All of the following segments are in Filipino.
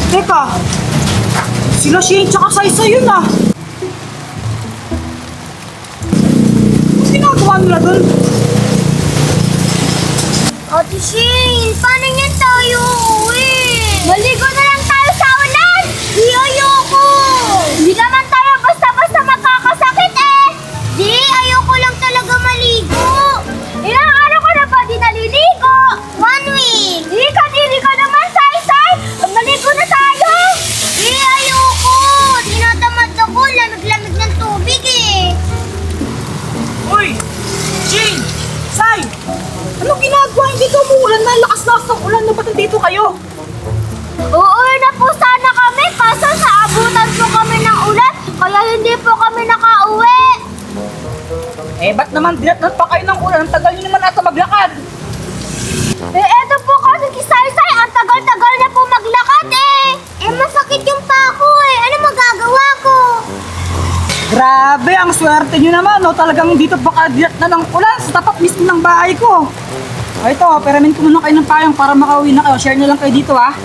Teka, sila Shane tsaka Saysay yun ah. Anong ginagawa nila dun? Ate Shane, paano niyan tayo uuwi? Maligo na lang tayo sa ulan! Di ayoko! Hindi naman tayo basta-basta magkakasakit eh! Di, ayoko lang talaga maligo! Ilang araw ko na ba di naliligo? 1 week! Di ka naman, Saysay! Maligo na tayo! Di, ayoko! Tinatamad ako, lamig-lamig ng tubig eh! Uy! Shane! Say! Anong ginagawa? Hindi ka umuulan na. Lakas-lakas ng ulan. Ba't nandito kayo? Uuwi na po sana kami kaso sa abutan po kami ng ulan kaya hindi po kami nakauwi. Eh, ba't naman dinatnan pa kayo ng ulan? Ang tagal niyo naman ata maglakad. Eh, eto po kasi Kisaysay, ang tagal-tagal na po maglakad eh. Eh, masakit yung pako eh. Ano magagawa ko? Grabe, ang swerte niyo naman. No? Talagang dito pa ka dinatnan ng ulan sa tapat mismo ng bahay ko. O ito, peramin ko muna kayo ng payong para makauwi na kayo. Share na lang kayo dito ha.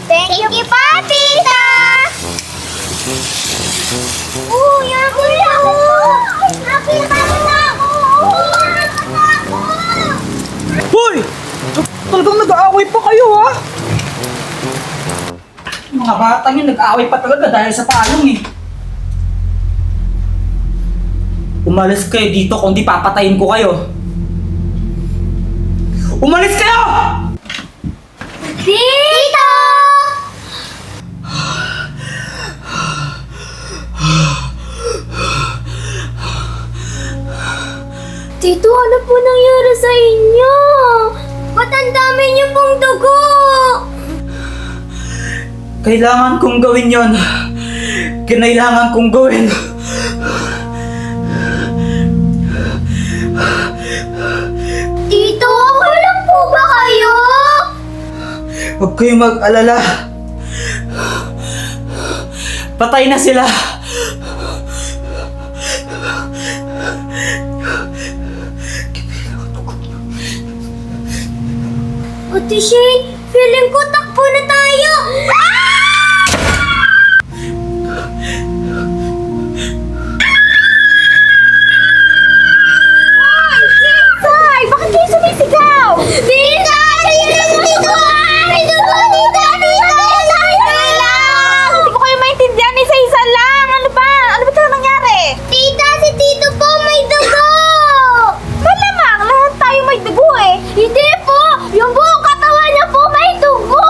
Thank you pa, tita! Uy, happy na ako! Happy na ako! Hoy! Talagang nag-aaway pa kayo ha? Mga batang yun, nag-aaway pa talaga dahil sa payong eh. Umalis kayo dito kundi papatayin ko kayo. Umalis kayo! Tito! Tito, ano po nangyari sa inyo? Ba't ang dami niyo pong dugo? Kailangan kong gawin yon. Kinailangan kong gawin. Tito, okay lang po ba kayo? Huwag kayong mag-alala. Patay na sila. Ate Shane, feeling ko takbo na tayo. Say, bakit kayo sumisigaw? Tita! Dito! May dugo! Dito! Hindi ko kayo maintindihan. Isa-isa lang. Ano ba talaga nangyari? Tita, si Tito po may dugo! Malamang, lahat tayo may dugo eh. Hindi po! Yung buong katawan niya po may dugo!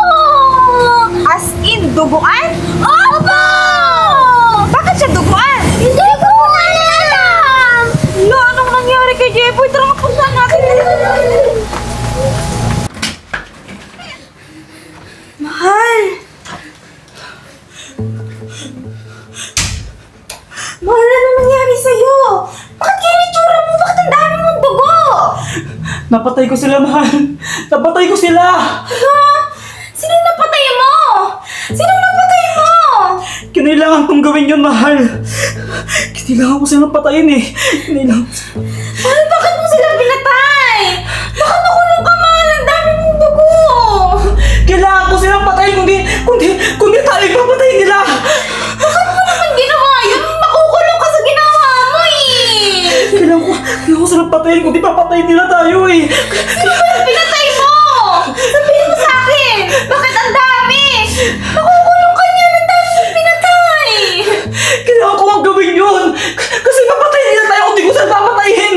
As in, duguan? Opo! Bakit siya duguan? Hindi ko alam! No, anong nangyari kay Jeboy? Tara mapunta natin. Mahal! Mahal, ano nangyari sa'yo? Bakit kaya itsura mo? Bakit ang dami mong dugo? Napatay ko sila, mahal. Napatay ko sila. Ano? Sinong napatay mo? Sinong napatay mo? Kinailangan kong gawin yun, mahal. Kinailangan ko silang patayin eh. Kinailangan ko silang... Mahal, bakit mo sila pinatay? Bakit nakulong ka, mahal? Ang dami mong dugo. Kailangan ko silang patayin kundi tayo papatayin nila. Bakit mo naman ginawa yun? Makukulong ka sa ginawa mo eh. Kailangan ko silang patayin kundi papatayin nila tayo eh. Sino ba yung pinatay mo? Sabihin mo sa akin. Bakit ang dami? Nakukulong ka niya. Ang dami yung pinatay. Kailangan ko ang gawin yun. Kasi papatayin nila tayo kung di ko sila papatayin.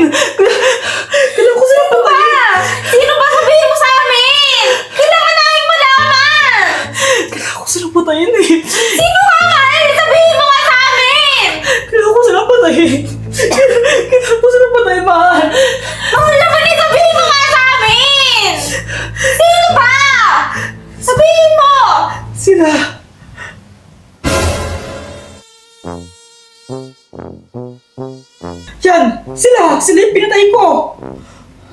Kailangan ko silang patayin. Sino ba? Sabihin mo sa amin. Kailangan namin malaman. Kailangan ko silang patayin eh. Sino ka nga eh? Sabihin mo nga sa amin. Kailangan ko silang patayin. Kailangan ko silang patayin, mahal. Mahal naman eh. Sabihin mo nga sa amin. Sino ba? Sabihin mo. Sila. Yan! Sila yung pinatay ko!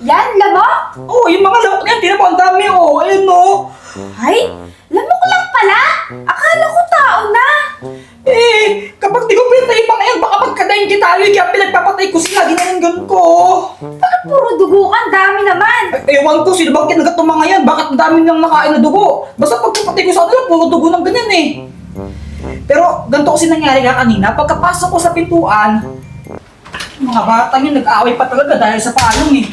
Yan, lamok? Oo, yung mga lamok yan, tinan mo, ang dami oh! Ayun no! Ay, lamok lang pala. Akala ko tao na. Eh, kapag di ko pinatay pa ngayon, baka magkadayin kita, kaya pinagpapatay ko sila, ginanong ko! Bakit puro dugo ka? Ang dami naman. Ewan ko, sino bang kinagat ng mga yan? Bakit ang dami niyang nakain na dugo? Basta pagpapatay ko sa kanila, puro dugo ng ganyan eh. Pero ganito kasi nangyari nga kanina, pagkapasok ko sa pintuan, mga bata yun, nag-aaway pa talaga dahil sa payong eh.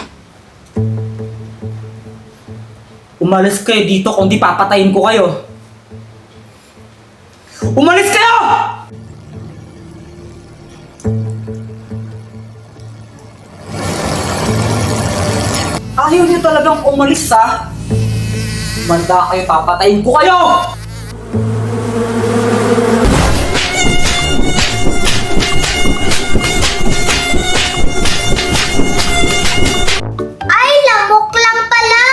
Umalis kayo dito kung di papatayin ko kayo. Umalis kayo! Ayaw niyo talagang umalis ha? Manda kayo, papatayin ko kayo! Ay, lamok lang pala!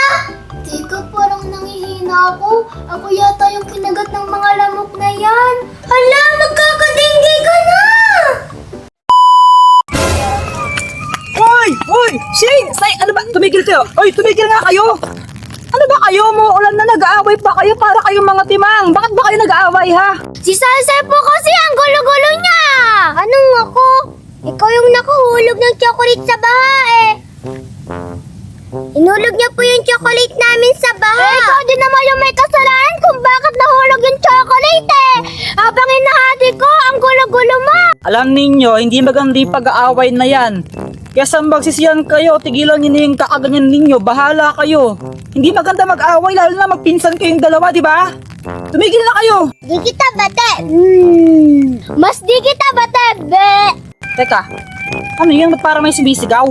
Teka, parang nangihina ako. Ako yata yung kinagat ng mga lamok na yan. Hala, magkakadengge ka na! Hoy! Hoy! Shane! Say, ano ba? Tumigil kayo! Hoy, tumigil nga kayo! Ano ba kayo? Muulan na nag-aaway pa kayo para kayong mga timang. Bakit ba kayo nag-aaway ha? Si Salsay po kasi ang gulo-gulo niya! Anong ako? Ikaw yung nakahulog ng chocolate sa baha eh. Inulog niya po yung chocolate namin sa baha. Eh, ikaw din naman yung may kasalanan kung bakit nahulog yung chocolate eh. Habang inahati ko, ang gulo-gulo mo. Alam ninyo, hindi maganda yung pag-aaway na yan. Kaya sa magsisiyan kayo, tigilan niyo na yung kakaganyan ninyo, bahala kayo. Hindi maganda mag-away, lalo na magpinsan kayong dalawa, di ba? Tumigil na kayo! Di kita bate. Mas di kita bate, be. Teka, ano yun? Ba't parang may sumisigaw?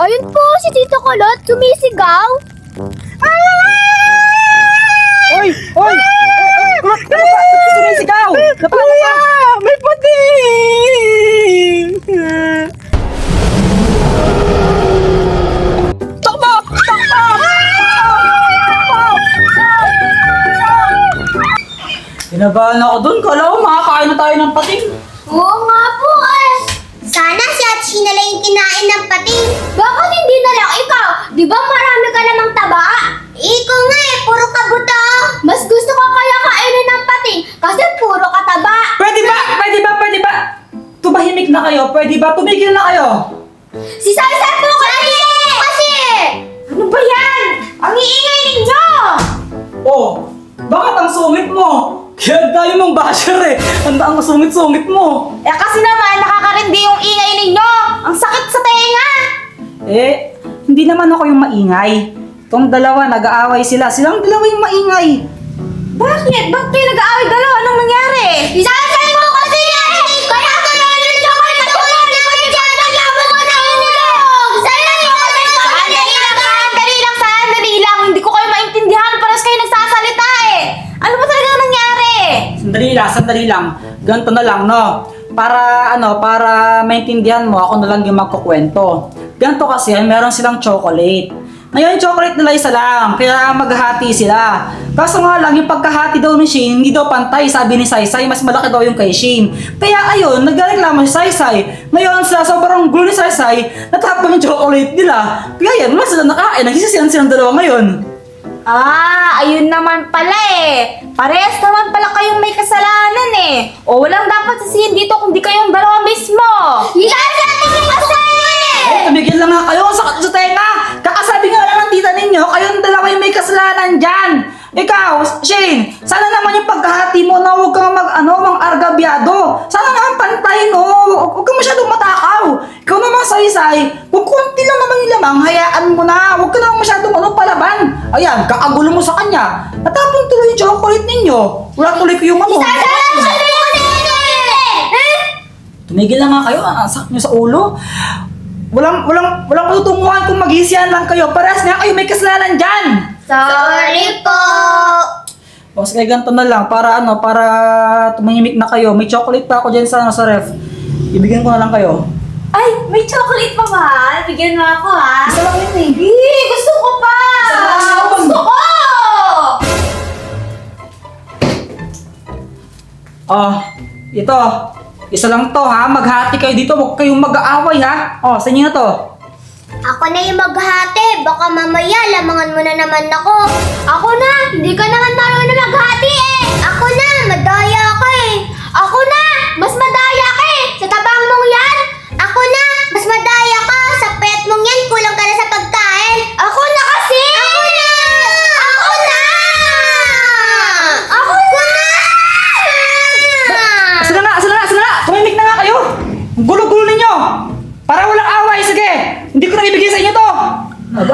Ayun po, si Tito Kulot, sumisigaw. Oy! Oy! Kulot! Ano ba? Ba't sumisigaw? Napano ka? May puting! Takbo! Takbo! Kinabahan ako dun. Kala ko makakain na tayo ng pating. Oo nga po eh. Sana si Atshi na lang yung kinain ng pating. Bakit hindi na lang ikaw? Di ba marami ka namang taba? Ikaw nga eh, puro ka buto. Mas gusto ko kaya kainin ng pating kasi puro ka taba. Pwede ba? Pwede ba? Pwede ba? Tumahimik na kayo. Pwede ba? Tumigil na kayo. Si Salsay po kasi! Ano ba yan? Ang iingay ninyo! Oh, bakit ang sungit mo? Kaya tayo mong basher eh. Ang sungit-sungit mo. Eh kasi naman, nakakarindi yung ingay ninyo. Ang sakit sa tenga. Eh, hindi naman ako yung maingay. Itong dalawa, nag-aaway sila. Silang dalawa yung maingay. Bakit? Bakit kayo nag-aaway dalawa? Anong nangyari? Si Salsay po kasi yan! Kaya ka na yung chocolate na tulad ko yung dyan na labang mo na hulog! Salsay po kasi Sandali lang, sandali lang. Hindi ko kayo maintindihan. Paras kayo nagsasalita eh. Ano ba talaga nangyari? Sandali lang. Ganito na lang, no? Para maintindihan mo, ako na lang yung magkukwento. Ganito kasi, meron silang chocolate. Ngayon, yung chocolate nila isa lang, kaya maghahati sila. Kaso nga lang, yung pagkahati daw ni Shane, hindi daw pantay, sabi ni Saysay, mas malaki daw yung kay Shane. Kaya ayun, nagreklamo si Saysay. Ngayon, sa sobrang gulo ni Saysay, natapon yung chocolate nila. Kaya yan, wala sila nakain, nagsisisiyan silang dalawa ngayon. Ah, ayun naman pala eh. Parehas naman pala kayong may kasalanan eh. O walang dapat sisihin dito kung di kayong dalawa mismo. Salsay po kasi! Eh, tumigil lang nga kayo, sakit sa tenga! Kakasabi nga lang ng tita ninyo, kayong dalawa yung may kasalanan dyan! Ikaw, Shane, sana naman yung pagkahati mo na huwag kang mang-argabyado. Sana naman pantay, no? Huwag kang masyadong matakaw. Ikaw naman, Saysay, kung konti lang naman yung lamang, hayaan mo na. Huwag ka naman masyadong palaban. Ayan, kakagulo mo sa kanya. Natapon tuloy yung chocolate ninyo. Wala tuloy ko yung Tumigil lang nga kayo, ang sakit nyo sa ulo. Walang patutunguhan kung mag-isiyan lang kayo. Parehas nga kayo may kasalanan dyan. Sorry po! O sige, ganito na lang. Para tumahimik na kayo. May chocolate pa ako dyan sa ref. Ibigyan ko na lang kayo. Ay, may chocolate pa ba? Bigyan mo ako ha. Isa lang yun eh. Gusto ko pa! Isa lang yun. Gusto ko! Oh, ito. Isa lang to ha. Maghati kayo dito. Huwag kayong mag-aaway ha. Oh, sa inyo na to. Ako na yung maghati. Baka mamaya lamangan mo na naman ako. Ako na! Hindi ka naman marunong maghati eh! Ako na! Madaya ka eh! Ako na! Mas madaya ka eh! Sa tabang mong yan! Ako na! Mas madaya ka! Sa pet mong yan! Kulang ka na sa pagkain! Ako na kasi! Ako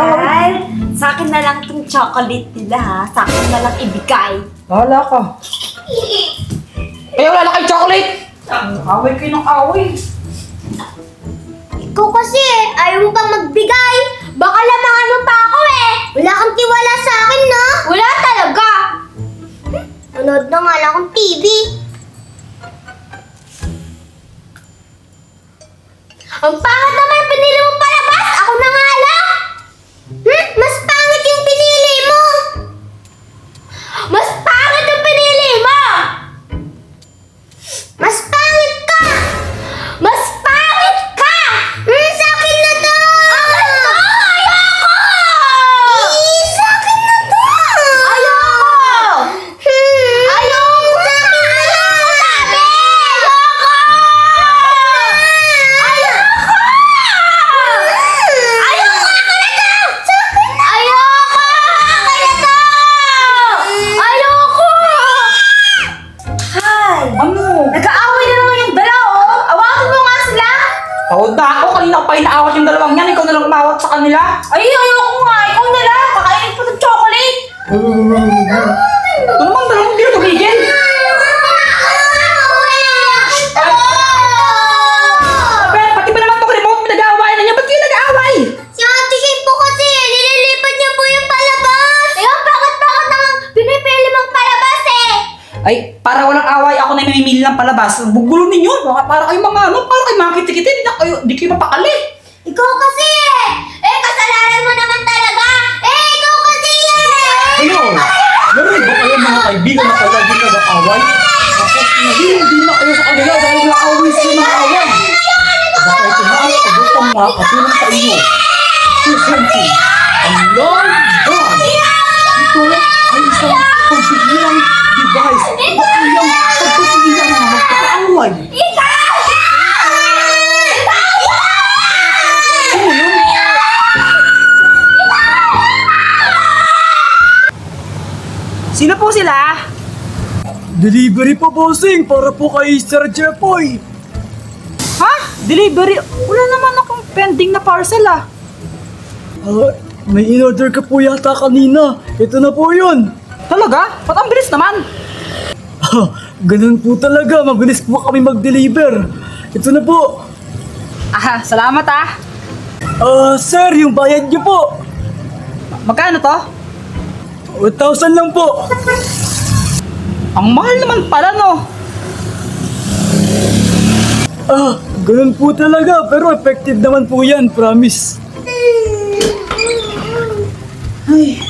mag-aaway. Sa akin na lang tong chocolate nila ha. Sa akin na lang ibigay. Bahala ka. Kaya wala na kayong chocolate! Away kayo ng away. Ikaw kasi ayaw mo pang magbigay. Baka lamangan mo pa ako eh. Wala kang tiwala sa akin, no? Wala talaga. Nanood na nga lang akong TV. Ang pangit naman pinili mo palabas. Ako na nga lang. Mas pangit yung pinili mo. Mas pangit yung pinili mo. Mas pangit ka. Mas pangit ka. Sa akin na to. Akin to. Ayoko. Sa akin na to. Ayoko. Ayoko. Sa akin na ayoko sabi. Ayoko. Ayoko. Ayoko. Akin na to. Sa akin na. Ayoko. Akin na to. Ayoko. Hi! Ano? Nag-aaway na naman yung dalawa, oh! Awakan mo nga sila! Pagod na ako. Kanina ko pa inaawat yung dalawang yan. Ikaw na lang umawat sa kanila. Ay, ayoko nga! Ikaw na lang! Kakainin ko ng chocolate! Ito naman, dalawang hindi na tumigil. Bet, pati ba naman itong remote pinag-aawayan na niya? Ba't kayo nag-aaway? Si Ate Shane po kasi, nililipat niya po yung palabas. Ayun, bakit naman pinipili mong palabas eh? Ay, para walang away, ako na mamimili ng palabas. Bugulo ninyo. Para kayo mga ano, para kayo mga kitikiti. Di kayo mapakali. Ikaw kasi eh! Kasalanan mo naman talaga! Ikaw kasi eh! Ayun! Meron ba kayo mga kaibigan na palagi nag-aaway? Tapos hindi na kayo sa kanila dahil na-away sila ng away. Baka ito na ang pagutang makakatulong sa inyo. Susunti, ang Lord God. Ito ay isang pagpigilang device. Pagpigilang pagpigilang mga magkakaaway. Sino yun? Sino po sila? Delivery po, bossing, para po kay Sir Jepoy. Ha? Delivery? Wala naman akong pending na parcel ah. May in-order ka po yata kanina. Ito na po yun. Talaga? Ba't ang bilis naman? Ganun po talaga. Mabilis po kami mag-deliver. Ito na po. Salamat ah. Sir, yung bayad niyo po. Magkano to? 1,000 lang po. Ang mahal naman pala no. Ganun po talaga. Pero effective naman po yan, promise. Ay.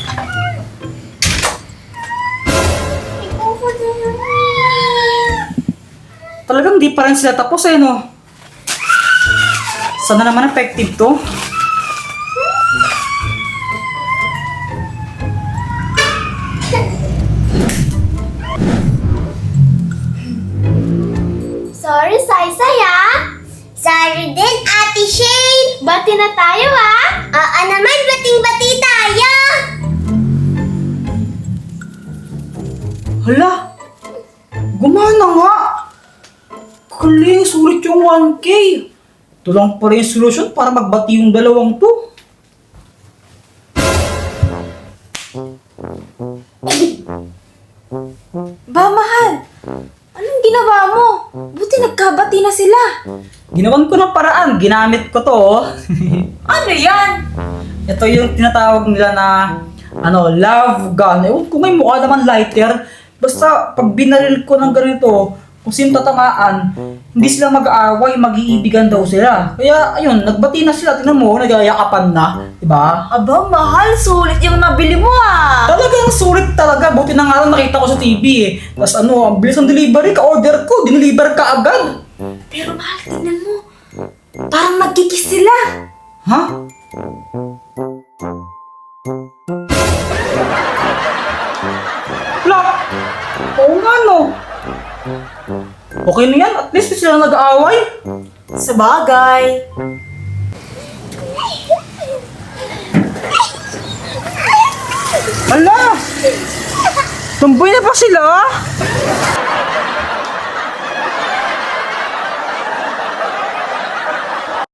Talagang di pa rin sila tapos eh no. Sana naman effective to. Sorry, Saysay ah. Sorry din, Ate Shane. Bati na tayo ah. Naman, bating-bati tayo. Hala! Gumana nga! Kaling, sulit yung 1K. Ito lang pa rin yung solusyon para magbati yung dalawang to. Ba, mahal! Anong ginawa mo? Buti nagkabati na sila! Ginawan ko ng paraan, ginamit ko to. Oh. Ano yan? Ito yung tinatawag nila na love gun. Ewan ko, may mukha naman lighter. Basta pag binaril ko ng ganito, kung sino tatamaan, hindi sila mag-aaway, mag-iibigan daw sila. Kaya ayun, nagbati na sila. Tingnan mo, nagayakapan na. Diba? Aba, mahal! Sulit yung nabili mo ah! Talagang sulit talaga. Buti na nga lang nakita ko sa TV eh. Tapos ang bilis ng delivery, ka-order ko, dineliver ka agad. Pero mahal, tingnan mo. Parang nagkikis sila! Ha? Wala. Oo nga no. Okay na yan, at least di sila nag-aaway. Sa bagay. Ala! Tumboy na pa sila?